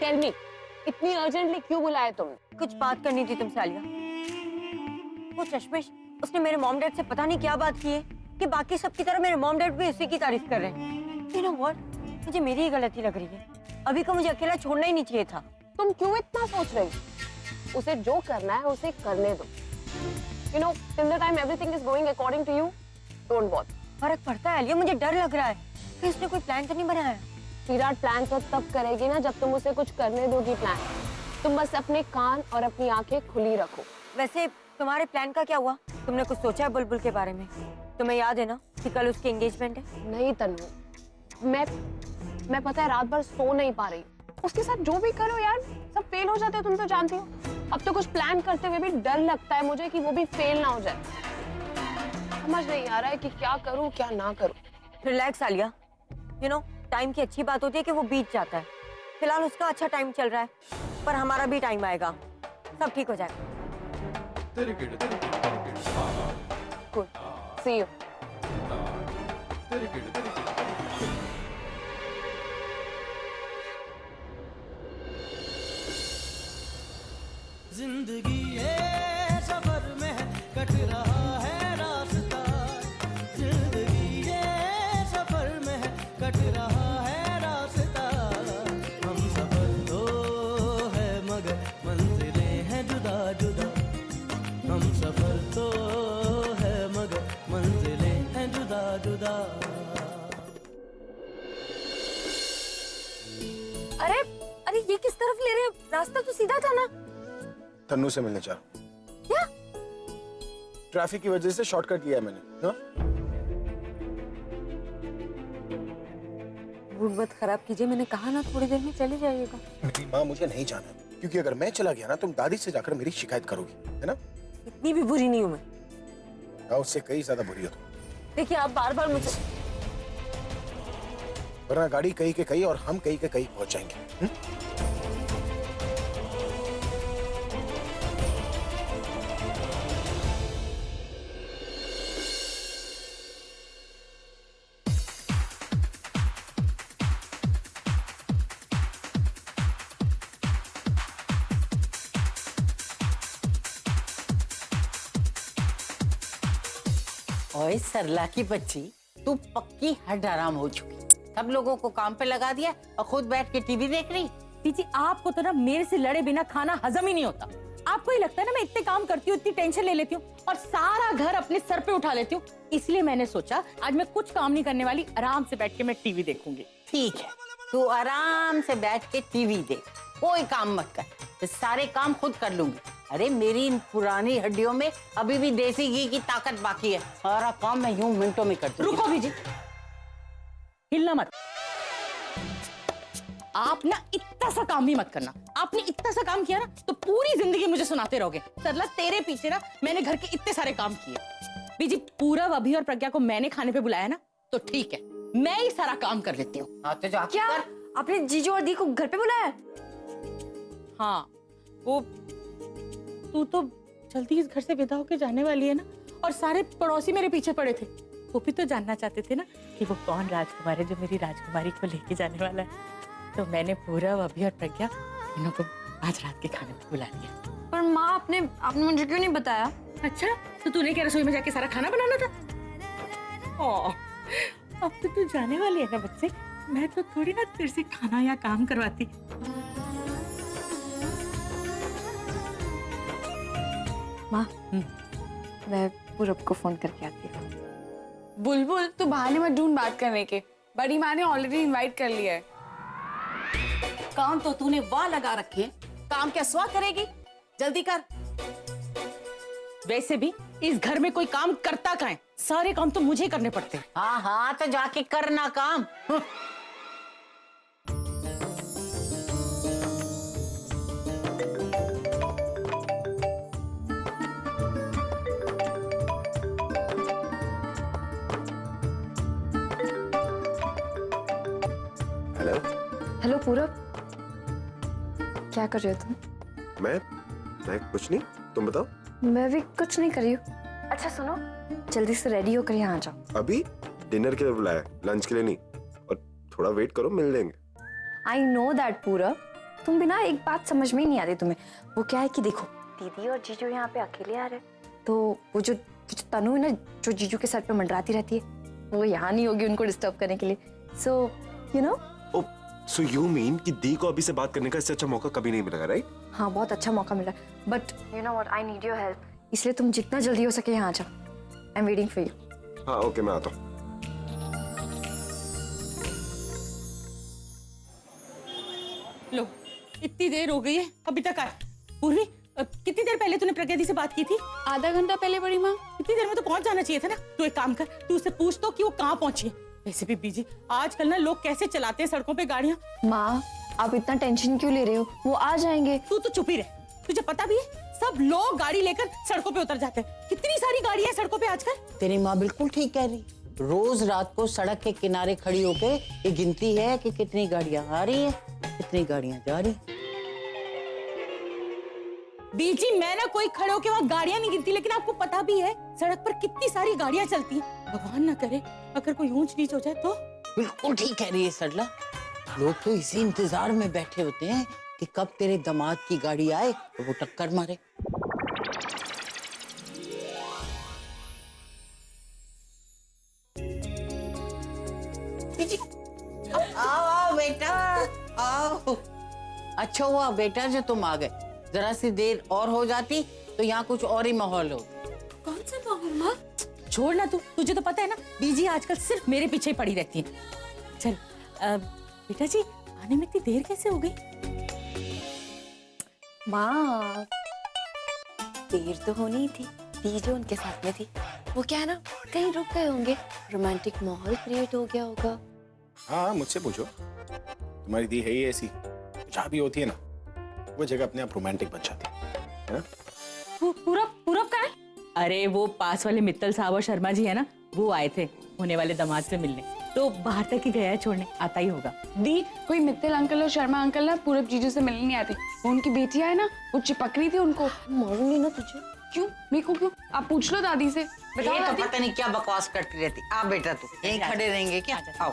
Tell me, इतनी urgently क्यों बुलाया तुमने? कुछ बात करनी थी तुमसे आलिया। वो चश्मिश, उसने मेरे मॉम डैड से पता नहीं क्या बात की है कि बाकी सबकी तरह मेरे मॉम डैड भी उसी की तारीफ कर रहे हैं। यू नो व्हाट, मुझे मेरी ही गलती लग रही है। अभी को मुझे अकेला छोड़ना ही नहीं चाहिए था। तुम क्यों इतना सोच रही हो? उसे जो करना है उसे करने दो। You know, till the time everything is going according to you, don't bother. फर्क पड़ता है आलिया, मुझे डर लग रहा है कि इसने कोई प्लान तो नहीं बनाया। विराट प्लान तो तब करेगी ना जब तुम उसे कुछ करने दोगी प्लान। तुम बस अपने कान और अपनी आंखें खुली रखो। वैसे तुम्हारे प्लान का क्या हुआ? तुमने कुछ सोचा है बुलबुल के बारे में? तुम्हें याद है ना कि कल उसकी एंगेजमेंट है? नहीं तन्नू, मैं पता है रात भर सो नहीं पा रही। उसके साथ जो भी करो यार, सब फेल हो जाते हो, तुम तो जानती हो। अब तो कुछ प्लान करते हुए भी डर लगता है मुझे कि वो भी फेल ना हो जाए। समझ नहीं आ रहा है कि क्या करूं क्या ना करूं। Relax Alia, you know time की अच्छी बात होती है कि वो बीत जाता है। फिलहाल उसका अच्छा टाइम चल रहा है, पर हमारा भी टाइम आएगा, सब ठीक हो जाएगा। Good. See you. जिंदगी ये सफर में कट रहा है रास्ता, जिंदगी ये सफर में कट रहा है रास्ता। हम सफर तो है मगर मंजिलें हैं जुदा जुदा, हम सफर तो है मगर मंजिलें हैं जुदा जुदा। अरे अरे ये किस तरफ ले रहे हैं? रास्ता तो सीधा था ना। तन्नू से मिलने जा रहा हूं। क्या? ट्रैफिक की वजह से शॉर्टकट लिया है मैंने। हाँ? मूड मत खराब कीजिए, मैंने कहा ना थोड़ी देर में चले जाइएगा। मेरी माँ मुझे नहीं जाना, क्योंकि अगर मैं चला गया ना तुम दादी से जाकर मेरी शिकायत करोगी, है ना? इतनी भी बुरी नहीं हूं मैं। हाँ, उससे कई ज्यादा बुरी हो तुम। देखिए आप बार बार मुझे, वरना गाड़ी कहीं के कहीं और हम कहीं के कहीं पहुंच जाएंगे। ओए सरला की बच्ची, तू पक्की हड आराम हो चुकी। सब लोगों को काम पे लगा दिया और खुद बैठ के टीवी देख रही। दीदी आपको तो ना मेरे से लड़े बिना खाना हजम ही नहीं होता। आपको ही लगता है ना मैं इतने काम करती हूँ, इतनी टेंशन ले लेती हूँ और सारा घर अपने सर पे उठा लेती हूँ। इसलिए मैंने सोचा आज मैं कुछ काम नहीं करने वाली, आराम से बैठ के मैं टीवी देखूंगी। ठीक है, तू आराम से बैठ के टीवी देख, कोई काम मत कर, तो सारे काम खुद कर लूंगी। अरे मेरी इन पुरानी हड्डियों में अभी भी देसी घी की ताकत बाकी है, सारा काम मैं यूं मिनटों में कर दूंगी। रुको बीजी, हिलना मत। आप ना इतना सा काम भी मत करना। आपने इतना सा काम किया ना तो पूरी जिंदगी मुझे सुनाते रहोगे। सरला तेरे पीछे ना मैंने घर के इतने सारे काम किए। बीजी पूरब, अभी और प्रज्ञा को मैंने खाने पे बुलाया ना, तो ठीक है मैं ही सारा काम कर लेती हूँ। हाँ तो जा क्या आपने जीजू और दी को घर पे बुलाया? हाँ, वो तू तो जल्दी इस घर से विदा होके जाने वाली है ना, और सारे पड़ोसी मेरे पीछे पड़े थे। वो भी तो जानना चाहते थे ना कि वो कौन राजकुमार है जो मेरी राजकुमारी को लेके जाने वाला है। तो मैंने पूरा, अभी और प्रज्ञा इन्हों को आज रात के खाने पे बुला लिया। पर माँ आपने मुझे क्यों नहीं बताया? अच्छा, तो तूने क्या रसोई में जाके सारा खाना बनाना था? ओह, अब तो तू जाने वाली है ना बच्चे, मैं तो थोड़ी ना तेरे से खाना या काम करवाती। माँ, मैं पूरब को फोन करके आती हूँ। बुलबुल तू बहाने मत ढूंढ बात करने के, बड़ी माँ ने ऑलरेडी इनवाइट कर लिया है। काम तो तूने वहां लगा रखे, काम क्या स्वा करेगी? जल्दी कर। वैसे भी इस घर में कोई काम करता कहाँ है? सारे काम तो मुझे करने पड़ते हैं। हाँ हाँ तो जाके करना काम। हेलो। हेलो पूरब, क्या कर रहे हो तुम? मैं कुछ नहीं, तुम बताओ। मैं भी कुछ नहीं कर रही हूँ। अच्छा सुनो, जल्दी से रेडी होकर यहाँ आ जाओ। अभी डिनर के लिए बुलाया, लंच के लिए नहीं। और थोड़ा वेट करो, मिल लेंगे। आई नो दैट पूरब, तुम भी ना, एक बात समझ में ही नहीं आती तुम्हें। वो क्या है कि देखो, दीदी और जीजू यहाँ पे अकेले आ रहे, तो वो जो तनु है ना, जो जीजू के सर पे मंडराती रहती है, वो यहाँ नहीं होगी उनको डिस्टर्ब करने के लिए। So you know. So you mean कि दी को अभी से बात करने का इससे अच्छा मौका कभी नहीं मिलेगा, राइट? हाँ, बहुत अच्छा मौका मिला, but you know what, I need your help, इसलिए तुम जितना जल्दी हो सके यहाँ आ जाओ। I am waiting for you. हाँ ओके, मैं आता हूँ। लो, इतनी देर हो गई है, अभी तक आए। पूर्वी, कितनी देर पहले तूने प्रज्ञा दी से बात की थी? आधा घंटा पहले बड़ी माँ। इतनी देर में तो पहुंच जाना चाहिए था ना। तू एक काम कर, तू उससे पूछ तो कि वो कहाँ पहुंची है। वैसे भी बीजी, आजकल ना लोग कैसे चलाते हैं सड़कों पे गाड़ियाँ। माँ, आप इतना टेंशन क्यों ले रहे हो? वो आ जाएंगे। तू तो चुप ही रह। तुझे पता भी है, सब लोग गाड़ी लेकर सड़कों पे उतर जाते हैं। कितनी सारी गाड़ियां हैं सड़कों पे आजकल। तेरी माँ बिल्कुल ठीक कह रही। रोज रात को सड़क के किनारे खड़ी होके ये गिनती है कि कितनी गाड़ियां आ रही हैं, कितनी गाड़ियां जा रही। बीजी, मैं ना कोई खड़े होके वहाँ गाड़ियां नहीं गिनती, लेकिन आपको पता भी है सड़क पर कितनी सारी गाड़ियां चलती हैं। भगवान ना करे अगर कोई ऊंच नीच हो जाए तो। बिल्कुल ठीक कह रही है सरला। लोग तो इसी इंतजार में बैठे होते हैं कि कब तेरे दामाद की गाड़ी आए तो वो टक्कर मारे। आओ बेटा, आओ। अच्छा हुआ बेटा जो तुम आ गए, जरा सी देर और हो जाती तो यहाँ कुछ और ही माहौल हो। कौन सा माहौल माँ? छोड़ ना तू, तुझे तो पता है ना बीजी आजकल सिर्फ मेरे पीछे ही पड़ी रहती है। चल बेटा जी, आने में इतनी देर कैसे हो गई? माँ, देर तो होनी ही थी, दी जो उनके साथ में थी, वो क्या है ना, कहीं रुक गए होंगे, रोमांटिक माहौल क्रिएट हो गया होगा। हाँ, मुझसे पूछो, तुम्हारी दी है ही ऐसी, जहाँ भी होती है ना, वो जगह अपने आप रोमांटिक बन जाती है ना? पूरब का है? अरे वो पास वाले मित्तल साहब और शर्मा जी है ना, वो आए थे होने वाले दामाद से मिलने, तो बाहर तक ही गया है छोड़ने, आता ही होगा। दी, कोई मित्तल अंकल और शर्मा अंकल ना पूरब जीजू से मिलने नहीं आते। वो उनकी बेटियां है ना, वो चिपक रही थी उनको। मारूंगी ना तुझे। क्यों? मेरे को क्यों? आप पूछ लो दादी से। बताओ ये तो दादी। पता नहीं क्या बकवास करती रहती। आ बेटा, तू यहीं खड़े रहेंगे क्या? आओ।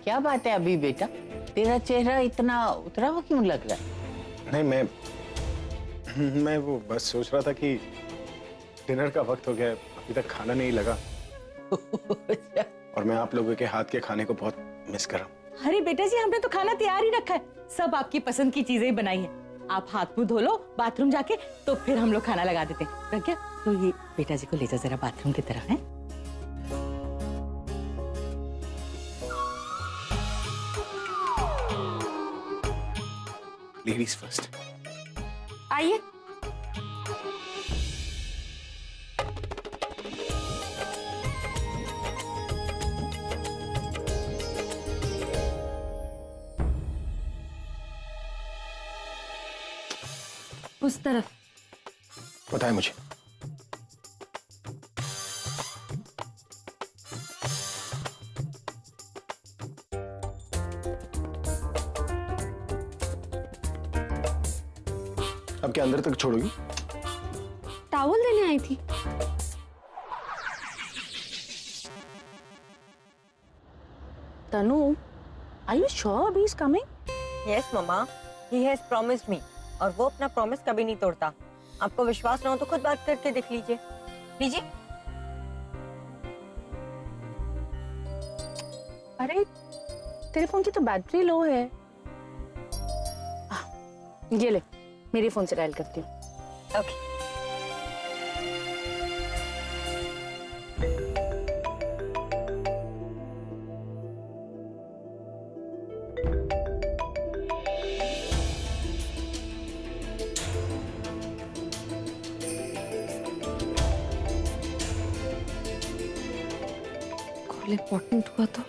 क्या बात है अभी बेटा, तेरा चेहरा इतना उतरा हुआ क्यों लग रहा है? नहीं, मैं वो बस सोच रहा था कि डिनर का वक्त हो गया है, अभी तक खाना नहीं लगा और मैं आप लोगों के हाथ के खाने को बहुत मिस कर रहा हूँ। अरे बेटा जी, हमने तो खाना तैयार ही रखा है, सब आपकी पसंद की चीजें ही बनाई है। आप हाथ मुंह धो लो बाथरूम जाके, तो फिर हम लोग खाना लगा देते हैं। प्रज्ञा, तो ये बेटा जी को ले जा जरा बाथरूम की तरफ है। Ladies first. आइए। उस तरफ। बताए मुझे। अब क्या अंदर तक छोड़ोगी? टॉवल देने आई थी। तनु, are you sure Abhi is coming? Yes, Mama. He has promised me. और वो अपना प्रॉमिस कभी नहीं तोड़ता। आपको विश्वास ना हो तो खुद बात करके देख लीजिए। लीजिए। अरे, तेरे फोन की तो बैटरी लो है। ये ले, मेरे फोन से डायल करती हूँ। ओके। कॉल इम्पोर्टेंट हुआ तो।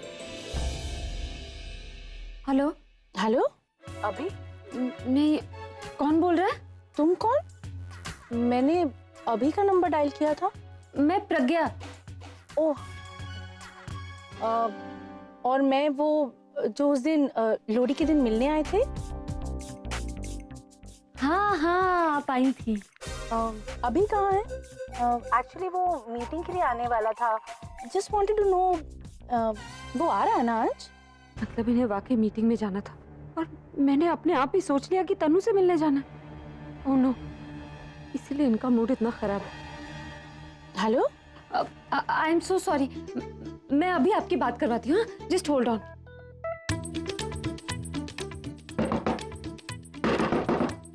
हेलो। हेलो, अभी? नहीं, कौन बोल रहा है? तुम कौन? मैंने अभी का नंबर डायल किया था। मैं प्रज्ञा। ओह, और मैं वो जो उस दिन लोहड़ी के दिन मिलने आए थे। हाँ हाँ, आप आई थी। अभी कहाँ है? एक्चुअली वो मीटिंग के लिए आने वाला था। जस्ट वांटेड टू नो वो आ रहा है ना आज? मतलब इन्हें वाकई मीटिंग में जाना था और मैंने अपने आप ही सोच लिया कि तनु से मिलने जाना है। ओह नो, इसीलिए इनका मूड इतना खराब है। Hello, I am so sorry, मैं अभी आपकी बात करवाती हूँ। Just hold on.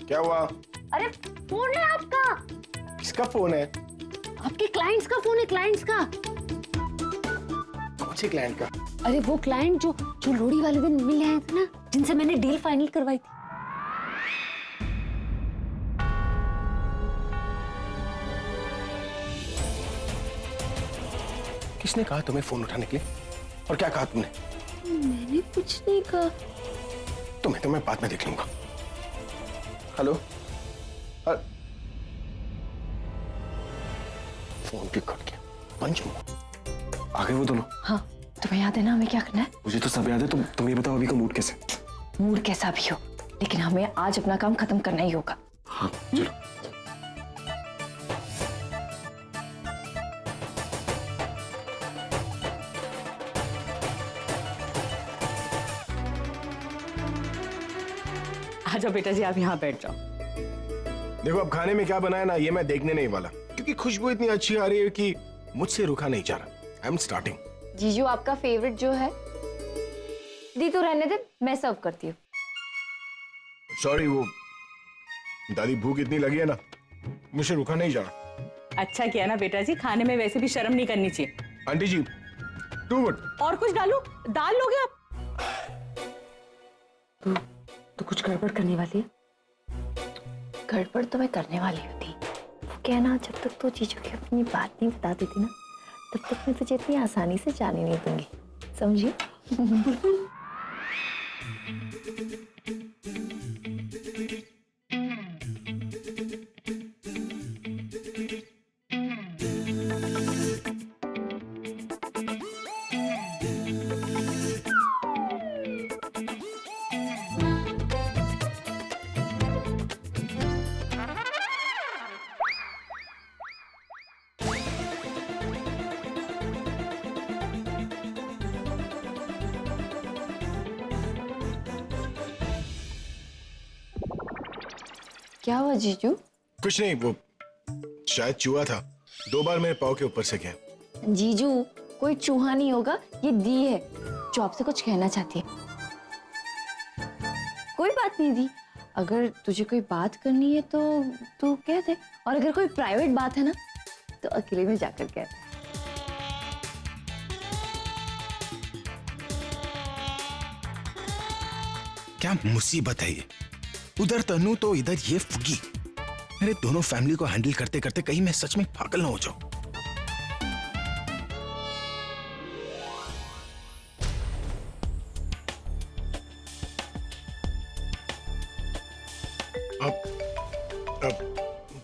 क्या हुआ? अरे फोन है आपका। किसका फोन है? आपके क्लाइंट्स का फोन है, क्लाइंट्स का। कौन से क्लाइंट का? अरे वो क्लाइंट जो लोहड़ी वाले दिन मिल आए थे ना, जिनसे मैंने डील फाइनल करवाई थी। किसने कहा तुम्हें फोन उठाने के लिए? और क्या कहा तुमने? मैंने कुछ नहीं कहा। तुम्हें तो मैं बाद में देख लूंगा। हेलो? फोन क्लिक कर गया। पंच आ गए वो दोनों? हाँ, तुम्हें याद है ना हमें क्या करना है? मुझे तो सब याद है। तुम ये बताओ अभी का मूड कैसे? मूड कैसा भी हो, लेकिन हमें आज अपना काम खत्म करना ही होगा। हाँ चलो। आ जाओ बेटा जी, आप यहाँ बैठ जाओ। देखो अब खाने में क्या बनाया ना, ये मैं देखने नहीं वाला, क्योंकि खुशबू इतनी अच्छी आ रही है कि मुझसे रुका नहीं जा रहा। I am starting. जीजू आपका फेवरेट जो है, दी तो रहने दे, मैं सर्व करती हूँ। सॉरी, वो दादी भूख इतनी लगी है ना, मुझे रुका नहीं जा रहा। अच्छा किया ना बेटा जी, खाने में वैसे भी शर्म नहीं करनी चाहिए। Aunty ji, too good. और कुछ डालूं? दाल लोगे आप? तो कुछ गड़बड़ करने वाली है? गड़बड़ तो मैं करने वाली होती। वो क्या ना, जब तक तो जीजू की अपनी बात नहीं बता देती ना, तब तक मैं तुझे इतनी आसानी से जाने नहीं दूंगी, समझी? क्या हुआ जीजू? कुछ नहीं, वो शायद चूहा था, 2 बार मेरे पाँव के ऊपर से गया। जीजू कोई चूहा नहीं होगा, ये दी है जो आपसे कुछ कहना चाहती है। कोई बात नहीं दी, अगर तुझे कोई बात करनी है तो तू कह दे, और अगर कोई प्राइवेट बात है ना तो अकेले में जाकर कह दे। क्या मुसीबत है ये, उधर तनु तो इधर ये फुगी। मेरे दोनों फैमिली को हैंडल करते करते कहीं मैं सच में पागल ना हो जाऊं। अब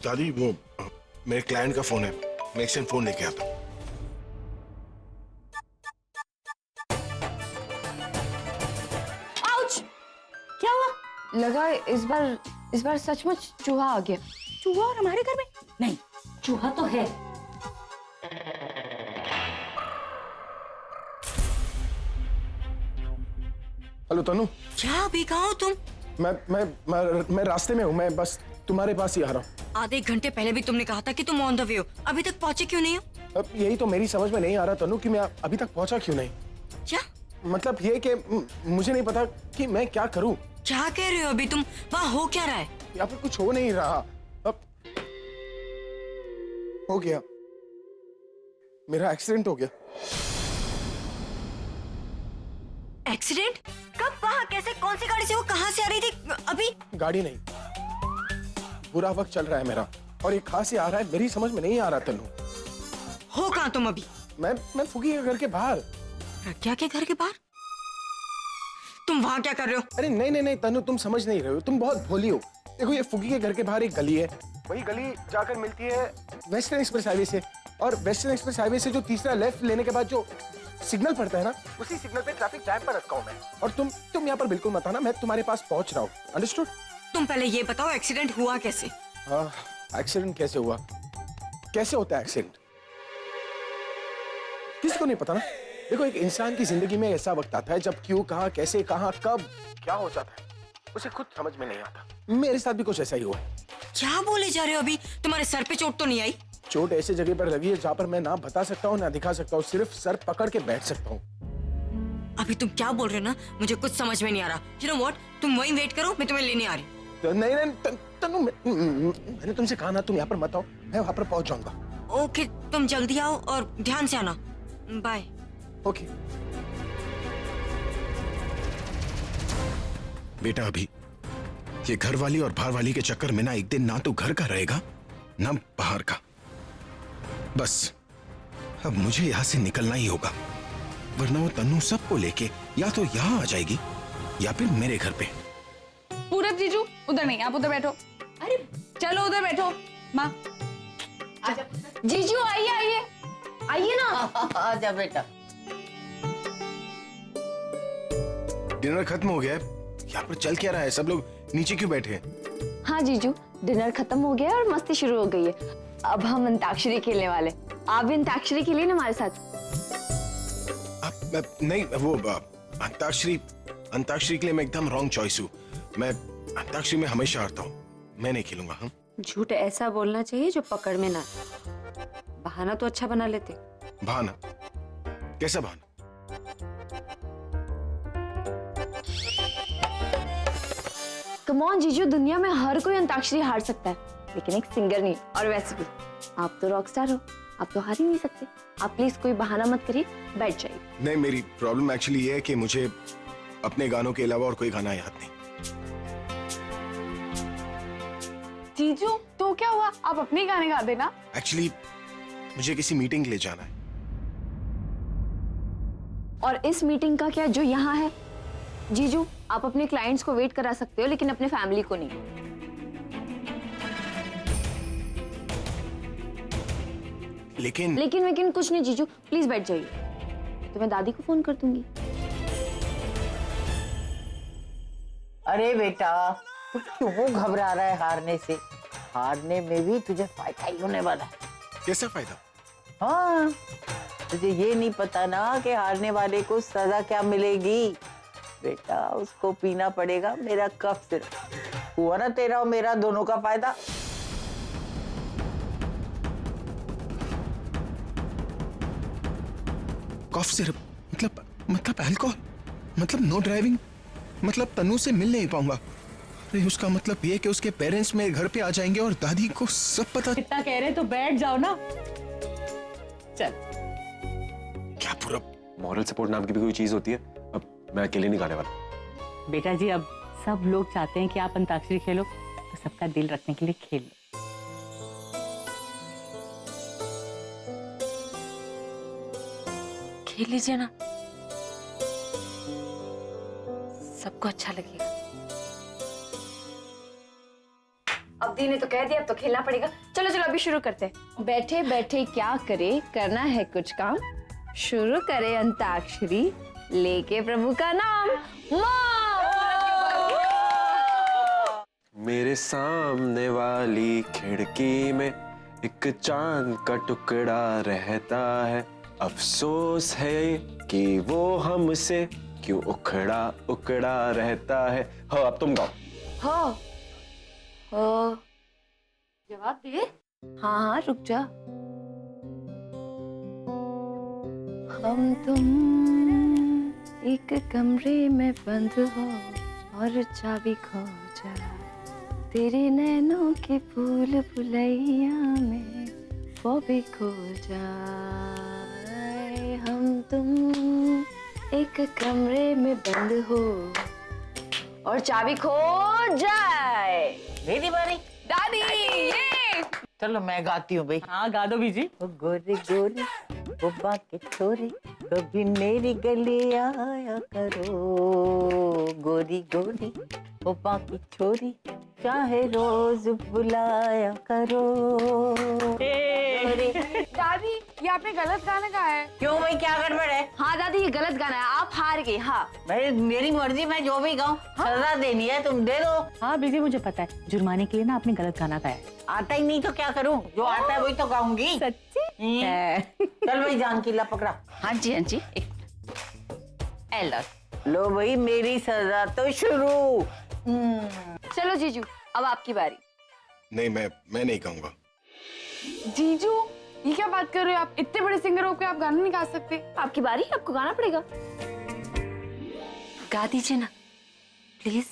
दादी, वो मेरे क्लाइंट का फोन है, मैं एक्सचेंज फोन लेके आता हूं। क्या हुआ? लगा इस बार सचमुच चूहा आ गया। चूहा और हमारे घर में? नहीं, चूहा तो है। हेलो तनु। क्या अभी कहाँ हो तुम? मैं रास्ते में हूँ, मैं बस तुम्हारे पास ही आ रहा हूँ। आधे एक घंटे पहले भी तुमने कहा था कि तुम ऑन द वे हो, अभी तक पहुंचे क्यों नहीं हो? अब यही तो मेरी समझ में नहीं आ रहा तनु कि मैं अभी तक पहुंचा क्यों नहीं। क्या मतलब ये कि मुझे नहीं पता कि मैं क्या करूं। क्या कह रहे हो अभी तुम? वहाँ हो क्या रहा है? यहाँ पे कुछ हो नहीं रहा। अब हो गया, मेरा एक्सीडेंट हो गया। एक्सीडेंट? कब, कहाँ, कैसे, कौन सी गाड़ी से, वो कहाँ से आ रही थी अभी? गाड़ी नहीं, बुरा वक्त चल रहा है मेरा, और ये कहाँ से आ रहा है मेरी समझ में नहीं आ रहा तनु। हो कहाँ तुम अभी? मैं फुगी के घर के बाहर। प्रज्ञा के घर के बाहर? तुम वहाँ क्या कर रहे हो? अरे नहीं तनु, तुम समझ नहीं रहे हो, तुम बहुत भोली हो। देखो ये फुगी के घर के बाहर एक गली है, वही गली जाकर मिलती है वेस्टर्न एक्सप्रेस हाईवे से, और वेस्टर्न एक्सप्रेस हाईवे से जो तीसरा लेफ्ट लेने के बाद जो सिग्नल पड़ता है ना, उसी सिग्नल पे ट्रैफिक जैम पर रखा हूं मैं। और तुम यहाँ पर बिल्कुल मत आना, मैं तुम्हारे पास पहुंच रहा हूँ। अंडरस्टूड? तुम पहले ये बताओ एक्सीडेंट हुआ कैसे? एक्सीडेंट कैसे हुआ? कैसे होता है एक्सीडेंट? किसी को नहीं पता ना। देखो, एक इंसान की जिंदगी में ऐसा वक्त आता है जब क्यों, कहां, कैसे, कहां, कब क्या हो जाता है उसे खुद समझ में नहीं आता। मेरे साथ भी कुछ ऐसा ही हुआ। क्या बोले जा रहे हो? अभी तुम्हारे सर पे चोट तो नहीं आई? चोट ऐसे जगह पर लगी है जहां पर मैं ना बता सकता हूँ ना दिखा सकता हूँ, सिर्फ सर पकड़ के बैठ सकता हूँ। अभी तुम क्या बोल रहे हो ना, मुझे कुछ समझ में नहीं आ रहा। यू नो व्हाट, तुम वहीं वेट करो, मैं तुम्हें लेने आ रही हूँ। नहीं, तनु, मैंने तुमसे कहा ना तुम यहाँ पर मत आओ, मैं वहां पर पहुंच जाऊंगा। ओके, तुम जल्दी आओ और ध्यान से आना। बाय। ओके। बेटा, अभी ये घर वाली और बाहर वाली के चक्कर में ना एक दिन ना तो घर का रहेगा ना बाहर का। बस अब मुझे यहां से निकलना ही होगा, वरना वो तन्नू सबको लेके या तो यहाँ आ जाएगी या फिर मेरे घर पे। पूरब जीजू उधर नहीं, आप उधर बैठो। अरे चलो उधर बैठो। माँ जीजू आइए आइए आइए ना। आजा बेटा। डिनर खत्म हो गया है, यहाँ पर चल क्या रहा है? सब लोग नीचे क्यों बैठे हैं? हाँ जीजू, डिनर खत्म हो गया और मस्ती शुरू हो गई है। अब हम अंताक्षरी खेलने वाले। आप भी अंताक्षरी खेलिए ना हमारे साथ। नहीं, वो अंताक्षरी के लिए मैं एकदम रॉन्ग चॉइस हूँ। मैं अंताक्षरी में हमेशा हारता हूँ, मैं नहीं खेलूंगा। हम झूठ ऐसा बोलना चाहिए जो पकड़ में ना आए। बहाना तो अच्छा बना लेते। बहाना? कैसा बहाना? कम ऑन जीजू, दुनिया में हर कोई अंताक्षरी हार सकता है, लेकिन एक सिंगर नहीं। और वैसे भी आप तो रॉकस्टार हो, आप तो हार ही नहीं सकते। आप प्लीज कोई बहाना मत करिए, बैठ जाइए। नहीं, मेरी प्रॉब्लम एक्चुअली ये है कि मुझे अपने गानों के अलावा और कोई गाना याद नहीं। जीजू तो क्या हुआ, आप अपने गाने गा देना। एक्चुअली मुझे किसी मीटिंग के लिए जाना है। और इस मीटिंग का क्या जो यहाँ है? जीजू, आप अपने क्लाइंट्स को वेट करा सकते हो, लेकिन अपने फैमिली को नहीं। लेकिन कुछ नहीं जीजू, प्लीज बैठ जाइए, तो मैं दादी को फोन कर दूंगी। अरे बेटा, तू क्यों घबरा रहा है हारने से? हारने में भी तुझे फायदा ही होने वाला है। कैसा फायदा? हाँ, तुझे ये नहीं पता ना कि हारने वाले को सजा क्या मिलेगी। बेटा, उसको पीना पड़ेगा मेरा कफ सिरप। हुआ ना तेरा और मेरा दोनों का फायदा। कॉफ सिरप मतलब अल्कोहल, मतलब नो ड्राइविंग, मतलब तन्नू से मिल नहीं पाऊंगा। अरे उसका मतलब ये कि उसके पेरेंट्स मेरे घर पे आ जाएंगे और दादी को सब पता। इतना कह रहे तो बैठ जाओ ना। चल। क्या पूरा मॉरल सपोर्ट नाम की भी कोई चीज होती है? अब मैं अकेले नहीं गाने वाला। बेटा जी, अब सब लोग चाहते हैं कि आप अंताक्षरी खेलो, तो सबका दिल रखने के लिए खेल लो। खेल लीजिए ना, सबको अच्छा लगेगा। अब दी ने तो कह दिया, अब तो खेलना पड़ेगा। चलो चलो अभी शुरू करते हैं। बैठे बैठे क्या करे, करना है कुछ काम, शुरू करे अंताक्षरी, लेके प्रभु का नाम। मेरे सामने वाली खिड़की में एक चांद का टुकड़ा रहता है, अफसोस है कि वो हमसे क्यों उखड़ा उखड़ा रहता है। हाँ, अब तुम गाओ। हो जवाब दे। हाँ हाँ रुक जा। हम तुम एक कमरे में बंद हो और चाबी खो जाए, तेरे नैनों के फूल फुलैया में वो भी खो जाए। हम तुम एक कमरे में बंद हो और चाबी खो जाए। मेरी बारी। दादी ये चलो मैं गाती हूँ भाई। हाँ गा दो बीजी। ओ गोरे गोरे बुब्बा के छोरे, कभी मेरी गली आया करो। गोरी गोरी बुब्बा की छोरी, चाहे रोज बुलाया करो। दादी ये आपने गलत गाना गाया है। क्यों भाई, क्या गड़बड़ है? हाँ दादी ये गलत गाना है, आप हार गए। हाँ भाई मेरी मर्जी, मैं जो भी गाऊं सजा देनी है, तुम दे दो। हाँ बीजी मुझे पता है, जुर्माने के लिए ना आपने गलत गाना गाया है। आता ही नहीं तो क्या करूं, जो आता है वही तो गाऊंगी। सच्ची? चल भाई जान किला पकड़ा। हाँ जी हाँ जी। लो भाई मेरी सजा तो शुरू। चलो जीजू अब आपकी बारी। नहीं, मैं नहीं कहूंगा। जीजू ये क्या बात कर रहे हो आप? इतने बड़े सिंगर हो के आप गाना नहीं गा सकते? आपकी बारी, आपको गाना पड़ेगा। गा दीजिए ना प्लीज।